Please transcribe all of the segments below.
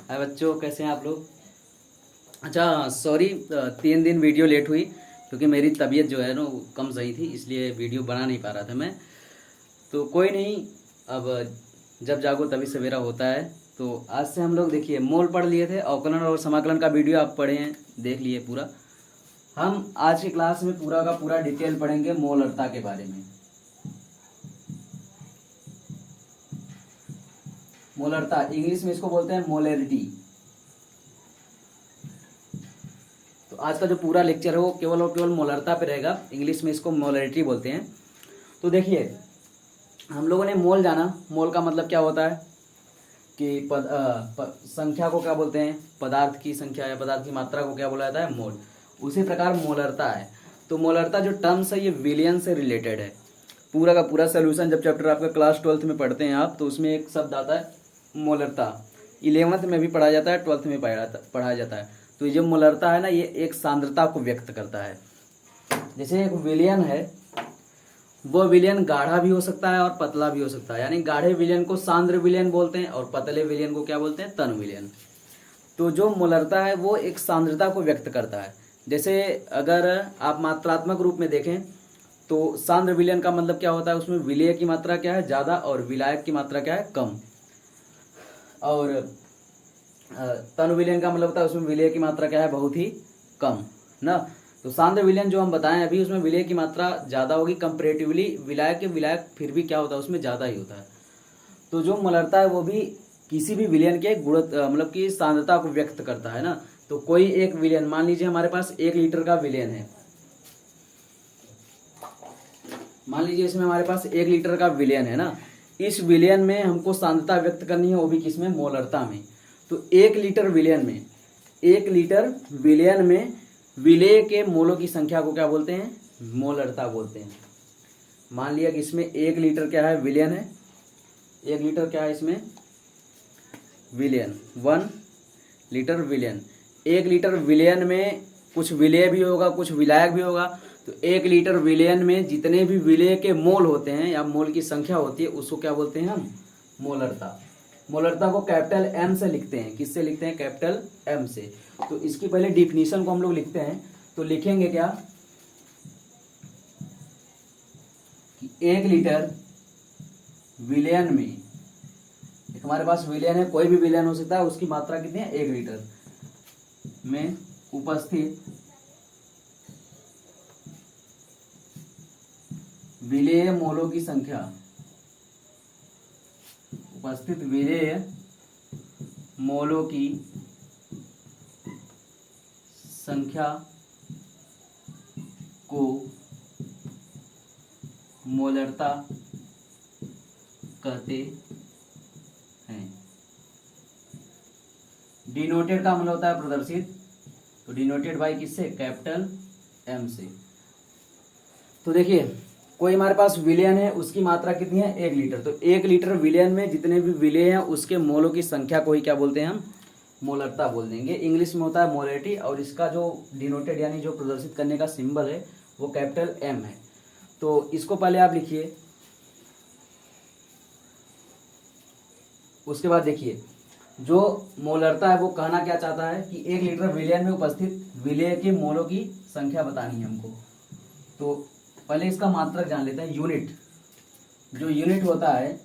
हाय बच्चों, कैसे हैं आप लोग। अच्छा सॉरी, 3 दिन वीडियो लेट हुई क्योंकि मेरी तबीयत जो है ना वो कम सही थी, इसलिए वीडियो बना नहीं पा रहा था मैं। तो कोई नहीं, अब जब जागो तभी सवेरा होता है। तो आज से हम लोग देखिए मोल पढ़ लिए थे, अवकलन और समाकलन का वीडियो आप पढ़े हैं, देख लिए पूरा। हम आज की क्लास में पूरा का पूरा डिटेल पढ़ेंगे मोलरता के बारे में। मोलरता इंग्लिश में इसको बोलते हैं मोलरिटी। तो आज का जो पूरा लेक्चर है वो केवल और केवल मोलरता पे रहेगा, इंग्लिश में इसको मोलरिटी बोलते हैं। तो देखिए हम लोगों ने मोल जाना, मोल का मतलब क्या होता है कि संख्या को क्या बोलते हैं, पदार्थ की संख्या या पदार्थ की मात्रा को क्या बोला जाता है, मोल। उसी प्रकार मोलरता है। तो मोलरता जो टर्म्स है ये विलियन से रिलेटेड है। पूरा का पूरा सोल्यूशन जब चैप्टर आपका क्लास 12th में पढ़ते हैं आप, तो उसमें एक शब्द आता है मोलरता। 11th में भी पढ़ा जाता है, 12th में पढ़ाया जाता है। तो ये जो मोलरता है ना, ये एक सांद्रता को व्यक्त करता है। जैसे एक विलियन है, वो विलियन गाढ़ा भी हो सकता है और पतला भी हो सकता है। यानी गाढ़े विलियन को सांद्र विलियन बोलते हैं और पतले विलियन को क्या बोलते हैं, तन विलियन। तो जो मोलरता है वो एक सांद्रता को व्यक्त करता है। जैसे अगर आप मात्रात्मक रूप में देखें तो सांद्र विलयन का मतलब क्या होता है, उसमें विलेय की मात्रा क्या है, ज्यादा, और विलायक की मात्रा क्या है, कम। और तन विलयन का मतलब होता है उसमें विलेय की मात्रा क्या है, बहुत ही कम ना। तो सांद्र विलयन जो हम बताएं अभी, उसमें विलेय की मात्रा ज्यादा होगी कंपेरेटिवली, विलायक फिर भी क्या होता है, उसमें ज्यादा ही होता है। तो जो मोलरता है वो भी किसी भी विलयन के गुण मतलब कि सांद्रता को व्यक्त करता है ना। तो कोई एक विलयन, मान लीजिए हमारे पास 1 लीटर का विलयन है, मान लीजिए इसमें हमारे पास 1 लीटर का विलयन है ना। इस विलयन में हमको सांद्रता व्यक्त करनी है, वो भी किसमें, मोलरता में। तो 1 लीटर विलयन में, 1 लीटर विलयन में विलेय के मोलों की संख्या को क्या बोलते हैं, मोलरता बोलते हैं। मान लिया कि इसमें 1 लीटर क्या है, विलयन है। 1 लीटर क्या है इसमें, विलयन, 1 लीटर विलयन। 1 लीटर विलयन में कुछ विलेय भी होगा, कुछ विलायक भी होगा। तो 1 लीटर विलयन में जितने भी विलेय के मोल होते हैं या मोल की संख्या होती है, उसको क्या बोलते हैं हम, मोलरता। मोलरता को कैपिटल एम से लिखते हैं। किससे लिखते हैं, कैपिटल एम से। तो इसकी पहले डिफिनीशन को हम लोग लिखते हैं। तो लिखेंगे क्या कि 1 लीटर विलयन में, हमारे पास विलयन है, कोई भी विलयन हो सकता है, उसकी मात्रा कितनी है, 1 लीटर में उपस्थित विलेय मोलों की संख्या, उपस्थित विलेय मोलों की संख्या को मोलरता कहते हैं। डिनोटेड का मतलब होता है प्रदर्शित, तो डिनोटेड बाई किससे, कैपिटल एम से। तो देखिए कोई हमारे पास विलयन है, उसकी मात्रा कितनी है, 1 लीटर। तो 1 लीटर विलयन में जितने भी विलेय हैं उसके मोलों की संख्या को ही क्या बोलते हैं, हम मोलरता बोल देंगे। इंग्लिश में होता है मोलरिटी, और इसका जो डिनोटेड यानी जो प्रदर्शित करने का सिंबल है वो कैपिटल एम है। तो इसको पहले आप लिखिए, उसके बाद देखिए जो मोलरता है वो कहना क्या चाहता है कि 1 लीटर विलयन में उपस्थित विलेय के मोलों की संख्या बतानी है हमको। तो पहले इसका मात्रक जान लेते हैं, यूनिट। जो यूनिट होता है,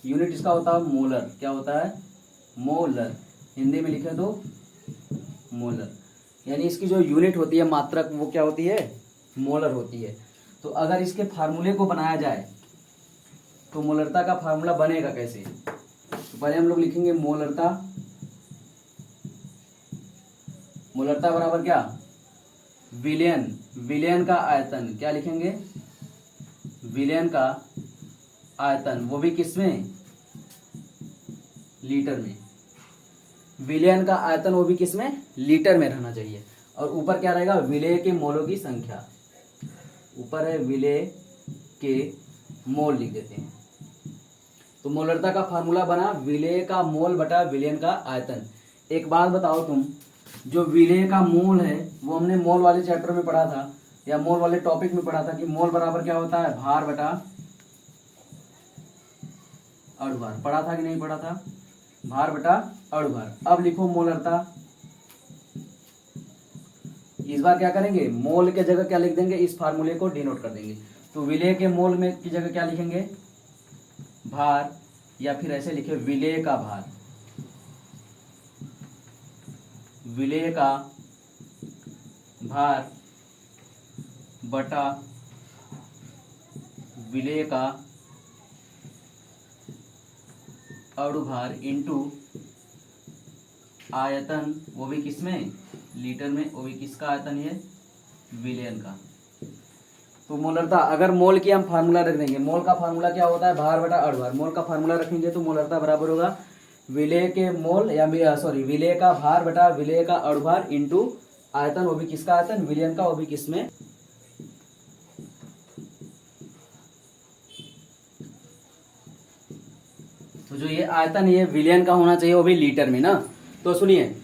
यूनिट इसका होता है मोलर। क्या होता है, मोलर। हिंदी में लिखे तो मोलर। यानी इसकी जो यूनिट होती है, मात्रक, वो क्या होती है, मोलर होती है। तो अगर इसके फार्मूले को बनाया जाए तो मोलरता का फार्मूला बनेगा कैसे, तो पहले हम लोग लिखेंगे मोलरता। मोलरता बराबर क्या, विलयन, विलयन का आयतन। क्या लिखेंगे, विलयन का आयतन, वो भी किसमें, लीटर में। विलयन का आयतन वो भी किसमें, लीटर में रहना चाहिए। और ऊपर क्या रहेगा, विलेय के मोलों की संख्या। ऊपर है विलेय के मोल, लिख देते हैं। तो मोलरता का फार्मूला बना विलेय का मोल बटा विलयन का आयतन। एक बात बताओ तुम, जो विलेय का मोल है वो हमने मोल वाले चैप्टर में पढ़ा था या मोल वाले टॉपिक में पढ़ा था कि मोल बराबर क्या होता है, भार बटा अणुभार। पढ़ा था कि नहीं पढ़ा था, भार बटा अणुभार। अब लिखो मोलरता। इस बार क्या करेंगे, मोल के जगह क्या लिख देंगे, इस फार्मूले को डिनोट कर देंगे। तो विलेय के मोल में की जगह क्या लिखेंगे, भार, या फिर ऐसे लिखे विलेय का भार, विलेय का भार बटा विलेय का अणुभार इंटू आयतन, वो भी किसमें, लीटर में, वो भी किसका आयतन, ये विलयन का। तो मोलरता, अगर मोल की हम फार्मूला रख देंगे, मोल का फार्मूला क्या होता है, भार बटा अणुभार। मोल का फार्मूला रखेंगे तो मोलरता बराबर होगा विलेय के मोल या सॉरी विलेय का भार बटा विलेय का अणुभार इंटू आयतन, वो भी किसका आयतन, विलयन का, वो भी किसमें, तो जो ये आयतन ये विलयन का होना चाहिए, वो भी लीटर में ना। तो सुनिए,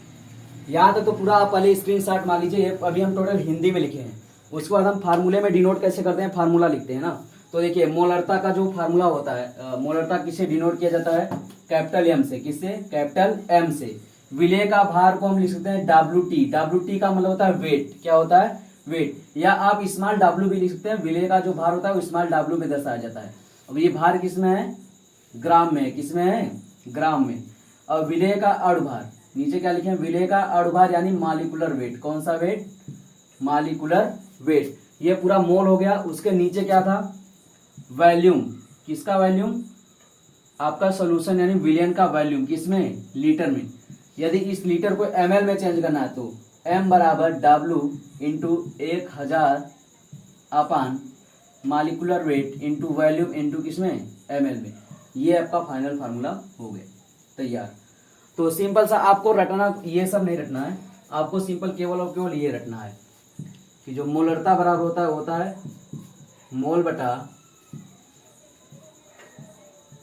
याद है तो पूरा आप पहले स्क्रीनशॉट मार लीजिए। ये अभी हम टोटल हिंदी में लिखे हैं, उसके बाद हम फार्मूले में डिनोट कैसे करते हैं, फार्मूला लिखते हैं ना। तो देखिए मोलरता का जो फार्मूला होता है, मोलरता किससे डिनोट किया जाता है, कैपिटल एम से। किससे, कैपिटल एम से। विलेय का भार को हम लिख सकते हैं डब्ल्यू टी का मतलब होता है वेट। क्या होता है, वेट। या आप स्मॉल डब्ल्यू भी लिख सकते हैं। विलेय का जो भार होता है वो स्मॉल डब्ल्यू में दर्शाया जाता है। अब ये भार किसमें है, ग्राम में। किसमें है, ग्राम में। और विलेय का अणुभार, नीचे क्या लिखे हैं, विलेय का अणुभार यानी मालिकुलर वेट। कौन सा वेट, मालिकुलर वेट। ये पूरा मोल हो गया। उसके नीचे क्या था, वॉल्यूम। किसका वॉल्यूम, आपका सॉल्यूशन यानी विलयन का वॉल्यूम, किसमें, लीटर में। यदि इस लीटर को ml में चेंज करना है तो m बराबर W into 1000 upon molecular weight into volume into किसमें, ml में। ये आपका फाइनल फार्मूला हो गया तैयार। तो सिंपल सा आपको रटना, ये सब नहीं रटना है, आपको सिंपल केवल और केवल ये रटना है कि जो मोलरता बराबर होता है मोल बटा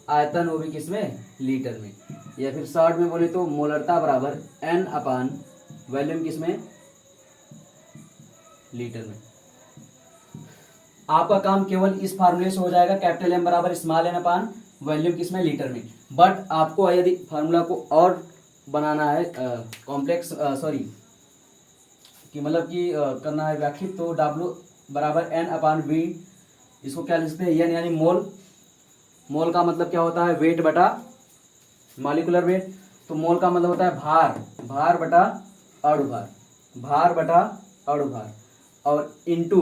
आयतन, वो भी किसमें, लीटर में। या फिर शॉर्ट में बोले तो मोलरता बराबर n अपान वॉल्यूम, किसमें, लीटर में। आपका काम केवल इस फार्मूले से हो जाएगा, कैपिटल एम बराबर स्मॉल एन अपान वॉल्यूम, किसमें, लीटर में। बट आपको यदि फार्मूला को और बनाना है कॉम्प्लेक्स, सॉरी कि मतलब कि करना है व्याख्यित, तो W बराबर n अपान V, इसको क्या लिख सकते हैं, n यानी मोल। मोल का मतलब क्या होता है, वेट बटा मॉलिक्यूलर वेट। तो मोल का मतलब होता है भार, भार बटा अणुभार, भार बटा अणुभार, और इंटू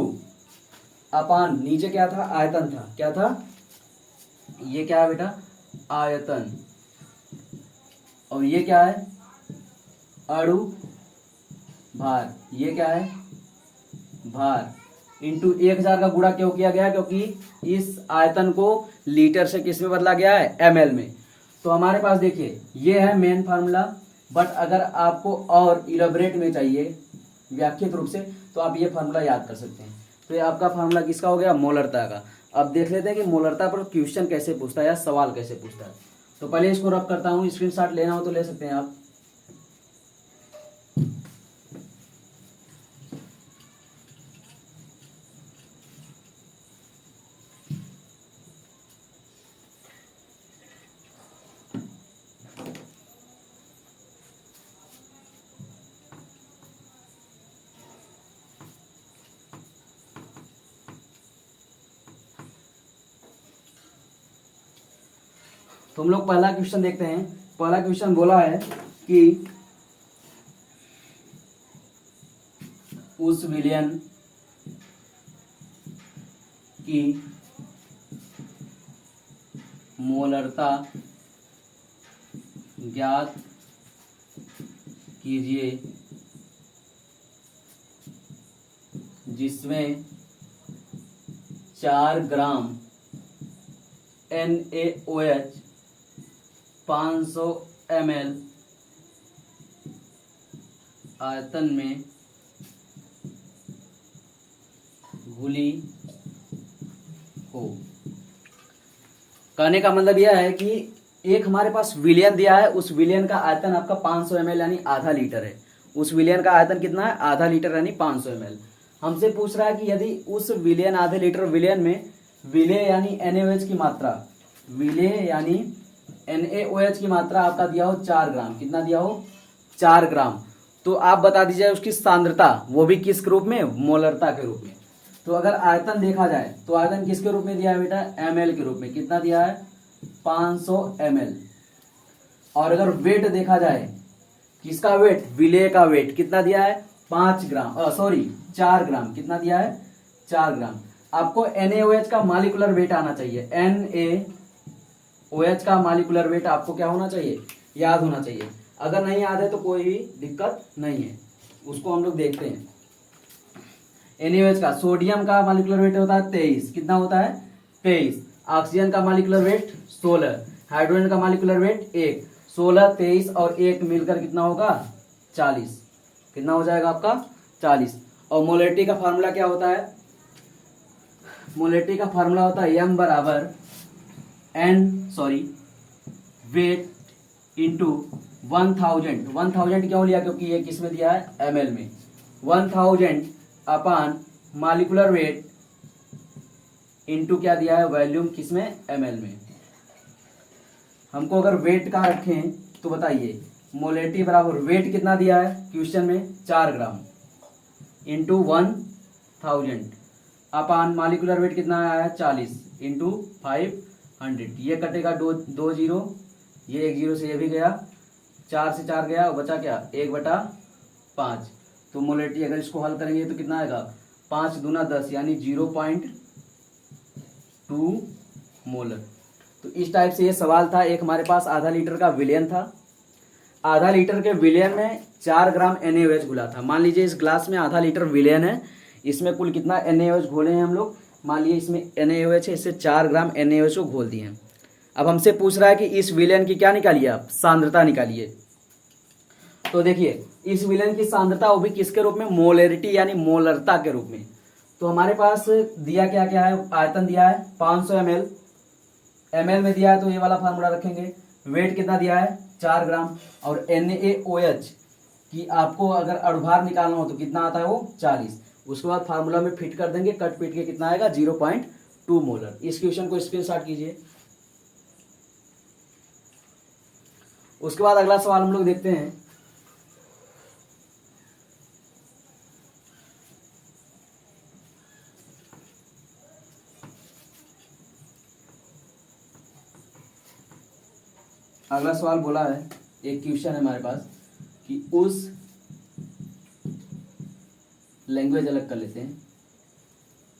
अपान, नीचे क्या था, आयतन था। क्या था, ये क्या है बेटा, आयतन। और ये क्या है, अणु भार। ये क्या है, भार। इंटू 1000 का गुणा क्यों किया गया, क्योंकि इस आयतन को लीटर से किस में बदला गया है, ml में। तो हमारे पास देखिए ये है मेन फार्मूला। बट अगर आपको और इलेबोरेट में चाहिए व्याख्यित रूप से, तो आप ये फार्मूला याद कर सकते हैं। तो ये आपका फार्मूला किसका हो गया, मोलरता का। अब देख लेते हैं कि मोलरता पर क्वेश्चन कैसे पूछता है या सवाल कैसे पूछता है। तो पहले इसको रब करता हूँ, स्क्रीनशॉट लेना हो तो ले सकते हैं आप। तो हम लोग पहला क्वेश्चन देखते हैं। पहला क्वेश्चन बोला है कि उस विलयन की मोलरता ज्ञात कीजिए जिसमें 4 ग्राम NaOH 500 ml आयतन में घुली हो। कहने का मतलब यह है कि एक हमारे पास विलयन दिया है, उस विलयन का आयतन आपका 500 ml यानी आधा लीटर है। उस विलयन का आयतन कितना है, आधा लीटर यानी 500 ml। हमसे पूछ रहा है कि यदि उस विलयन, आधे लीटर विलयन में विलेय यानी NaOH की मात्रा, विलेय यानी NaOH की मात्रा आपका दिया हो 4 ग्राम, कितना दिया हो 4 ग्राम, तो आप बता दीजिए उसकी सांद्रता, वो भी किस रूप में, मोलरता के रूप में। तो अगर आयतन देखा जाए तो आयतन किसके रूप में दिया है बेटा, ml के रूप में, कितना दिया है 500 ml। और अगर वेट देखा जाए, किसका वेट, विलेय का वेट कितना दिया है 5 ग्राम, 4 ग्राम, कितना दिया है 4 ग्राम। आपको NaOH का मॉलिक्यूलर वेट आना चाहिए, NaOH का मॉलिक्यूलर वेट आपको क्या होना चाहिए, याद होना चाहिए। अगर नहीं याद है तो कोई भी दिक्कत नहीं है, उसको हम लोग देखते हैं। NaOH का, सोडियम का मॉलिक्यूलर वेट होता है 23, कितना होता है 23। ऑक्सीजन का मॉलिक्यूलर वेट 16, हाइड्रोजन का मॉलिक्यूलर वेट 1, 16, 23 और 1 मिलकर कितना होगा 40, कितना हो जाएगा आपका 40। और मोलरिटी का फार्मूला क्या होता है, मोलरिटी का फार्मूला होता है m बराबर वेट इंटू 1000 क्यों लिया, क्योंकि ये किस में दिया है ml में, 1000 अपान मॉलिक्यूलर वेट इंटू क्या दिया है वॉल्यूम, किस में ml में। हमको अगर वेट का रखें तो बताइए, मोलरिटी बराबर वेट कितना दिया है क्वेश्चन में 4 ग्राम इंटू 1000 अपान मॉलिक्यूलर वेट कितना आया है 40 इंटू 500, ये कटेगा 2 जीरो, ये 1 जीरो से ये भी गया, 4 से 4 गया और बचा क्या 1/5। तो मोलरिटी अगर इसको हल करेंगे तो कितना आएगा 5 दूना 10 यानी 0.2 मोलर। तो इस टाइप से ये सवाल था। एक हमारे पास आधा लीटर का विलियन था, आधा लीटर के विलियन में 4 ग्राम NaOH घुला था। मान लीजिए इस ग्लास में आधा लीटर विलियन है, इसमें कुल कितना NaOH घोले हैं हम लोग, मान लीजिए इसमें NaOH है, इससे 4 ग्राम NaOH को घोल दिए हैं। अब हमसे पूछ रहा है कि इस विलियन की क्या निकालिए आप, सांद्रता निकालिए। तो देखिए इस विलियन की सांद्रता वो भी किसके रूप में, मोलरिटी यानी मोलरता के रूप में। तो हमारे पास दिया क्या क्या है, आयतन दिया है 500 ml, ml में दिया है तो ये वाला फार्मूला रखेंगे। वेट कितना दिया है 4 ग्राम, और NaOH की आपको अगर अणुभार निकालना हो तो कितना आता है वो 40। उसके बाद फार्मूला में फिट कर देंगे, कट पीट के कितना आएगा 0.2 मोलर। इस क्वेश्चन को स्क्रीनशॉट कीजिए। उसके बाद अगला सवाल हम लोग देखते हैं। अगला सवाल बोला है, एक क्वेश्चन है हमारे पास कि उस लैंग्वेज अलग कर लेते हैं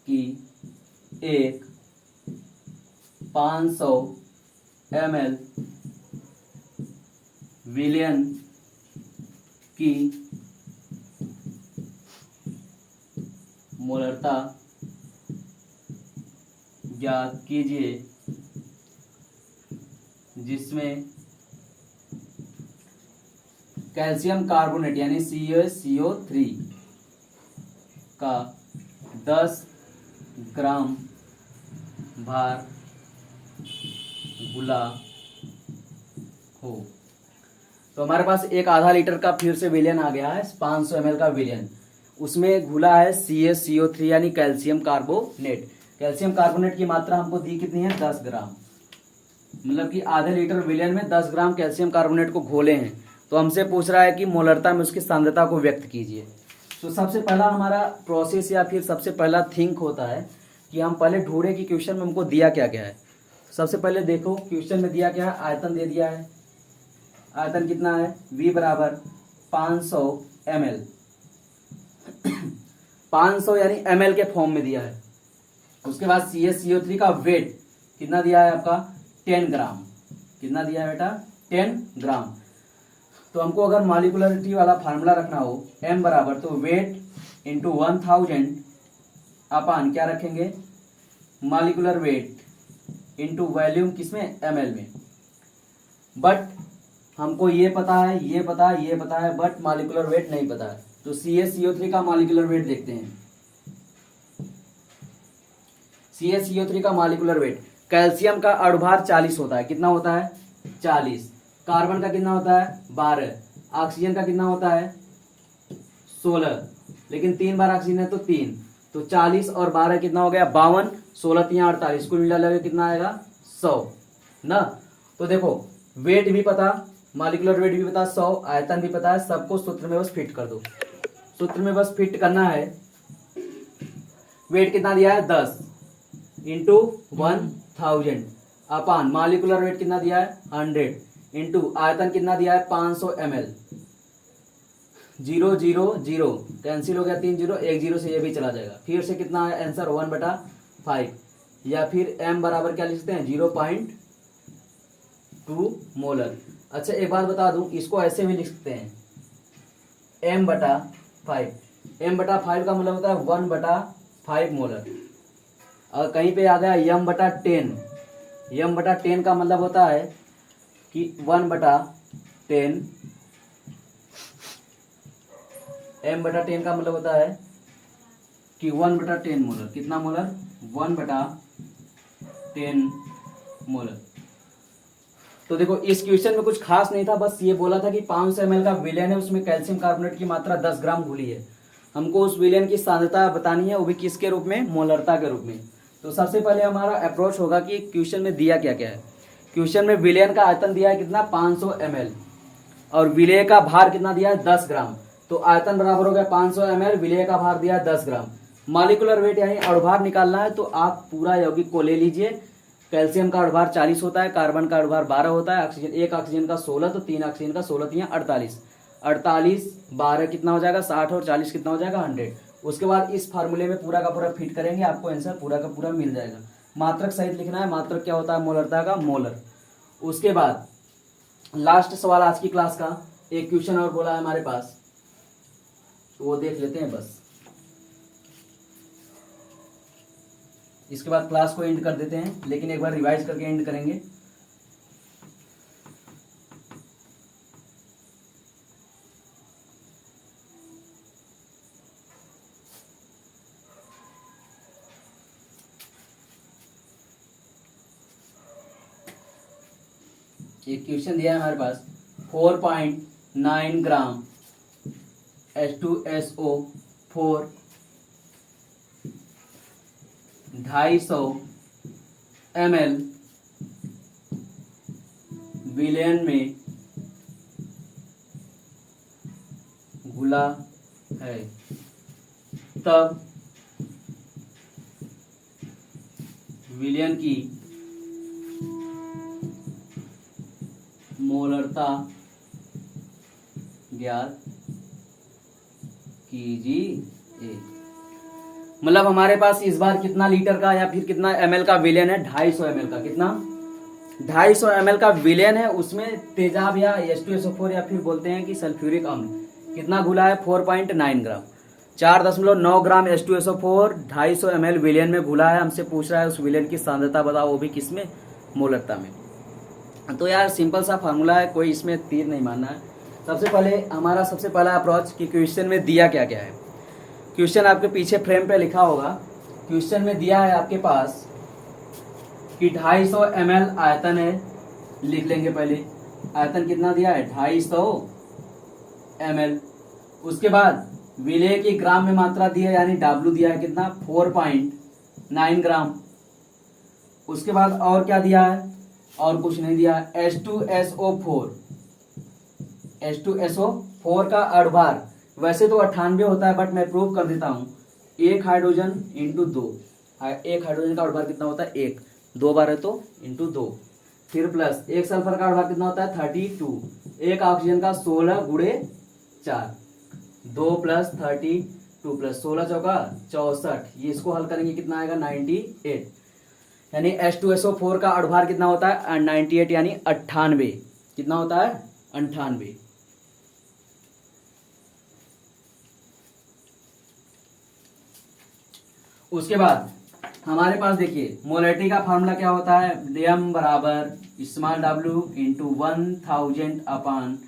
कि एक 500 ml विलियन की मोलरता ज्ञात कीजिए जिसमें कैल्शियम कार्बोनेट यानी CaCO3 का 10 ग्राम भार घुला हो। तो हमारे पास एक आधा लीटर का फिर से विलियन आ गया है, 500 ml का विलियन, उसमें घुला है CaCO3 यानी कैल्शियम कार्बोनेट। कैल्शियम कार्बोनेट की मात्रा हमको दी कितनी है 10 ग्राम, मतलब कि आधे लीटर विलियन में 10 ग्राम कैल्शियम कार्बोनेट को घोले हैं। तो हमसे पूछ रहा है कि मोलरता में उसकी सांद्रता को व्यक्त कीजिए। तो सबसे पहला हमारा प्रोसेस या फिर सबसे पहला थिंक होता है कि हम पहले ढूंढे कि क्वेश्चन में हमको दिया क्या क्या है। सबसे पहले देखो क्वेश्चन में दिया क्या है, आयतन दे दिया है, आयतन कितना है V बराबर 500 ml 500 यानी ml के फॉर्म में दिया है। उसके बाद CaCO3 का वेट कितना दिया है आपका 10 ग्राम, कितना दिया है बेटा 10 ग्राम। तो हमको अगर मॉलिक्यूलरिटी वाला फार्मूला रखना हो m बराबर, तो वेट इंटू 1000 अपान क्या रखेंगे मॉलिक्यूलर वेट इंटू वॉल्यूम किसमें ml में। बट हमको ये पता है, ये पता है, ये पता है, बट मॉलिक्यूलर वेट नहीं पता है। तो CaCO3 का मॉलिक्यूलर वेट देखते हैं। CaCO3 का मॉलिक्यूलर वेट, कैल्शियम का अणुभार 40 होता है, कितना होता है 40। कार्बन का कितना होता है 12, ऑक्सीजन का कितना होता है 16, लेकिन 3 बार ऑक्सीजन है तो 3, तो 40 और 12 कितना हो गया 52, 16 3 48, कुल मिला लगे कितना आएगा 100 ना। तो देखो वेट भी पता, मॉलिक्यूलर वेट भी पता, 100, आयतन भी पता है, सबको सूत्र में बस फिट कर दो। सूत्र में बस फिट करना है। वेट कितना दिया है 10 इंटू 1000 अपान मॉलिक्यूलर वेट कितना दिया है 100 इंटू आयतन कितना दिया है 500 ml। 0 0 0 कैंसिल हो गया, 3 0, 1 0 से ये भी चला जाएगा। फिर से कितना है आंसर 1/5 या फिर m बराबर क्या लिख सकते हैं 0.2 मोलर। अच्छा एक बात बता दूं, इसको ऐसे भी लिख सकते हैं m/5। m/5 का मतलब होता है 1/5 मोलर। और कहीं पे आ गया m/10, m/10 का मतलब होता है कि 1/10, m/10 का मतलब होता है कि 1/10 मोलर। कितना मोलर 1/10 मोलर। तो देखो इस क्वेश्चन में कुछ खास नहीं था, बस ये बोला था कि 500 ml का विलेन है, उसमें कैल्शियम कार्बोनेट की मात्रा 10 ग्राम घुली है। हमको उस विलेन की सांद्रता बतानी है, वो भी किसके रूप में, मोलरता के रूप में। तो सबसे पहले हमारा अप्रोच होगा कि क्वेश्चन में दिया क्या क्या है। क्वेश्चन में विलेन का आयतन दिया है कितना 500 ml और विलेय का भार कितना दिया है 10 ग्राम। तो आयतन बराबर हो गया 500 ml, विलेय का भार दिया है 10 ग्राम। मॉलिक्यूलर वेट यानी अणुभार निकालना है, तो आप पूरा यौगिक को ले लीजिए। कैल्शियम का अणुभार 40 होता है, कार्बन का अणुभार 12 होता है, ऑक्सीजन एक ऑक्सीजन का 16, तो 3 ऑक्सीजन का 16 3 48, 12 कितना हो जाएगा 60 और 40 कितना हो जाएगा 100। उसके बाद इस फार्मूले में पूरा का पूरा फिट करेंगे, आपको आंसर पूरा का पूरा मिल जाएगा। मात्रक सहित लिखना है, मात्रक क्या होता है मोलरता का, मोलर। उसके बाद लास्ट सवाल आज की क्लास का, एक क्वेश्चन और बोला है हमारे पास, तो वो देख लेते हैं बस। इसके बाद क्लास को एंड कर देते हैं, लेकिन एक बार रिवाइज करके एंड करेंगे। एक क्वेश्चन दिया है हमारे पास, 4.9 ग्राम H2SO4 250 ml विलयन में घुला है, तब विलयन की मोलरता ज्ञात कीजिए। मतलब हमारे पास इस बार कितना लीटर का या फिर कितना ml का विलेन है 250 ml का, कितना 250 ml का विलेन है। उसमें तेजाब या H2SO4 या फिर बोलते हैं कि सल्फ्यूरिक अम्ल कितना घुला है 4.9 ग्राम, 4.9 ग्राम H2SO4 250 ml विलेन में घुला है। हमसे पूछ रहा है उस विलेन की सांद्रता बताओ, वो भी किसमें, मोलरता में। तो यार सिंपल सा फार्मूला है, कोई इसमें तीर नहीं मानना है। सबसे पहले हमारा सबसे पहला अप्रोच कि क्वेश्चन में दिया क्या क्या है। क्वेश्चन आपके पीछे फ्रेम पे लिखा होगा। क्वेश्चन में दिया है आपके पास कि 250 ml आयतन है, लिख लेंगे पहले आयतन कितना दिया है 250 ml। उसके बाद विलेय की ग्राम में मात्रा दी है, यानी W दिया है कितना 4.9 ग्राम। उसके बाद और क्या दिया है, और कुछ नहीं दिया है, H2SO4 का अणुभार वैसे तो 98 होता है, बट मैं प्रूव कर देता हूं, एक हाइड्रोजन इंटू 2, एक हाइड्रोजन का अणुभार कितना होता है 1, 2 बार है तो इंटू 2, फिर प्लस एक सल्फर का अणुभार कितना होता है 32, एक ऑक्सीजन का 16 गुणे 4, 2 प्लस 32 प्लस 16 चौका 64, ये इसको हल करेंगे कितना आएगा 98, यानी H2SO4 का अणुभार कितना होता है 98 यानी 98, कितना होता है 98। उसके बाद हमारे पास देखिए मोलरिटी का फार्मूला क्या होता है, m बराबर स्मॉल w इंटू 1000 अपान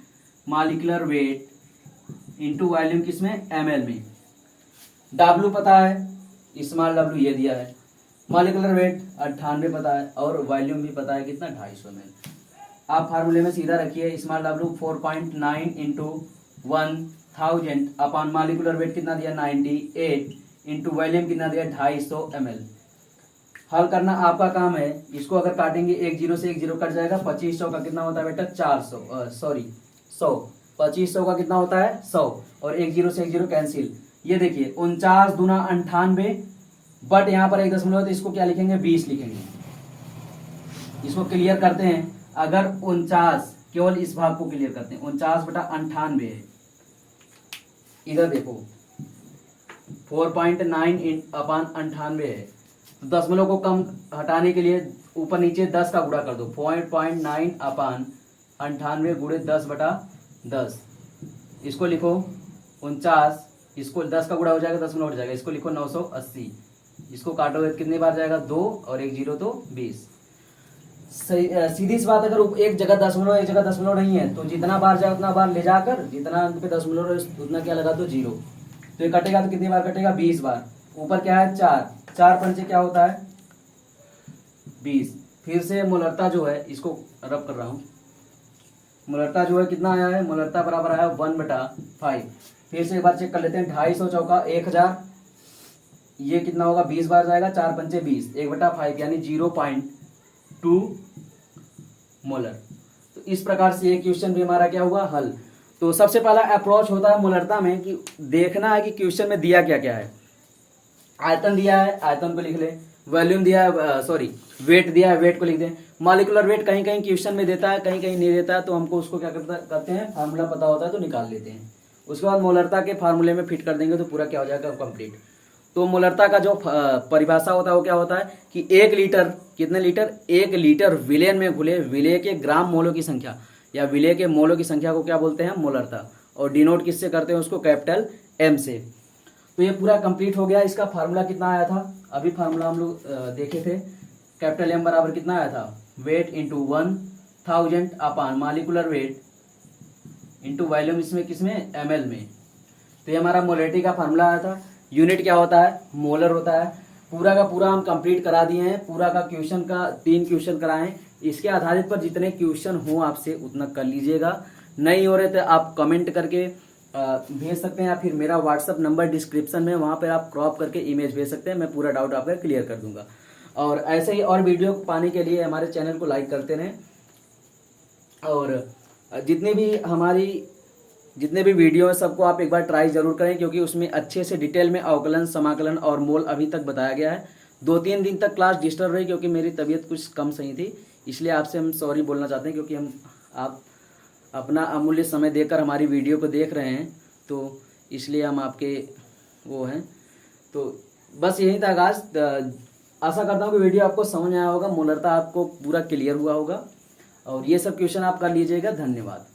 मॉलिक्यूलर वेट इंटू वॉल्यूम किसमें ml में। w पता है, स्मॉल w ये दिया है, मॉलिक्यूलर वेट 98 पता है और वॉल्यूम भी पता है कितना 250 ml। आप फार्मूले में सीधा रखिए स्मॉल w 4.9 इंटू 1000 अपान मॉलिक्यूलर वेट कितना दिया 98 इंटू वॉल्यूम कितना दिया 250 ml। हल करना आपका काम है। इसको अगर काटेंगे, एक जीरो से एक जीरो कट जाएगा। 2500 का कितना होता है बेटा? 400, सॉरी 100। 2500 का कितना होता है? 100, और एक जीरो से एक जीरो कैंसिल। ये देखिए 49 दूना 98, बट यहाँ पर एक दशमलव है तो इसको क्या लिखेंगे? 20 लिखेंगे। इसको क्लियर करते हैं। अगर 49, केवल इस भाग को क्लियर करते हैं, 49/98 है। इधर देखो 4.9/98 है। तो दशमलव को कम हटाने के लिए ऊपर नीचे 10 का गुणा कर दो। 0.9/98 गुणे 10/10। इसको लिखो 49, इसको 10 का गुणा हो जाएगा, दशमलव हट जाएगा। इसको लिखो 980। इसको काटोगे कितनी बार जाएगा? 2 और एक जीरो तो 20। सीधी सी बात, अगर एक जगह दशमलव एक जगह दशमलव नहीं है तो जितना बार जाए उतना बार ले जाकर, जितना अंक पे दशमलव है उतना क्या लगा दो? जीरो। तो ये कटेगा तो कितनी बार कटेगा? 20 बार। ऊपर क्या है? 4, 4 पंचे क्या होता है? 20। फिर से मोलरता जो है, इसको रब कर रहा हूं, मोलरता जो है कितना आया है? मोलरता बराबर आया 1/5। फिर से एक बार चेक कर लेते हैं। 250 चौका 1000, ये कितना होगा? 20 बार जाएगा। 4 पंचे 20, 1/5 यानी 0.2 मोलर। तो इस प्रकार से ये क्वेश्चन भी हमारा क्या हुआ? हल। तो सबसे पहला अप्रोच होता है मोलरता में कि देखना है कि क्वेश्चन में दिया क्या क्या है। आयतन दिया है, आयतन को लिख ले। वॉल्यूम दिया है, सॉरी वेट दिया है, वेट को लिख दें। मॉलिक्यूलर वेट कहीं कहीं क्वेश्चन में देता है, कहीं कहीं नहीं देता है, तो हमको उसको क्या करते हैं? फार्मूला पता होता है तो निकाल लेते हैं। उसके बाद मोलरता के फार्मूले में फिट कर देंगे तो पूरा क्या हो जाएगा? कंप्लीट। तो मोलरता का जो परिभाषा होता है वो क्या होता है कि 1 लीटर, कितने लीटर? 1 लीटर विलेन में घुले विलेय के ग्राम मोलों की संख्या या विलेय के मोलों की संख्या को क्या बोलते हैं? मोलरता। और डिनोट किससे करते हैं उसको? कैपिटल M से। तो ये पूरा कंप्लीट हो गया। इसका फार्मूला कितना आया था? अभी फार्मूला हम लोग देखे थे। कैपिटल M बराबर कितना आया था? वेट इंटू 1000 अपान मॉलिक्यूलर वेट इंटू वॉल्यूम, इसमें किसमें? ml में। तो ये हमारा मोलरिटी का फार्मूला आया था। यूनिट क्या होता है? मोलर होता है। पूरा का पूरा हम कंप्लीट करा दिए हैं। पूरा का क्वेश्चन का 3 क्वेश्चन कराएं। इसके आधारित पर जितने क्वेश्चन हो आपसे उतना कर लीजिएगा। नहीं हो रहे तो आप कमेंट करके भेज सकते हैं, या फिर मेरा व्हाट्सअप नंबर डिस्क्रिप्शन में, वहां पर आप क्रॉप करके इमेज भेज सकते हैं। मैं पूरा डाउट आपका क्लियर कर दूंगा। और ऐसे ही और वीडियो पाने के लिए हमारे चैनल को लाइक करते रहें। और जितने भी वीडियो है सबको आप एक बार ट्राई जरूर करें, क्योंकि उसमें अच्छे से डिटेल में अवकलन, समाकलन और मोल अभी तक बताया गया है। 2-3 दिन तक क्लास डिस्टर्ब रही क्योंकि मेरी तबीयत कुछ कम सही थी, इसलिए आपसे हम सॉरी बोलना चाहते हैं, क्योंकि आप अपना अमूल्य समय देकर हमारी वीडियो को देख रहे हैं, तो इसलिए हम आपके वो हैं। तो बस यही था गाइस। आशा करता हूँ कि वीडियो आपको समझ आया होगा, मोलरता आपको पूरा क्लियर हुआ होगा, और ये सब क्वेश्चन आप कर लीजिएगा। धन्यवाद।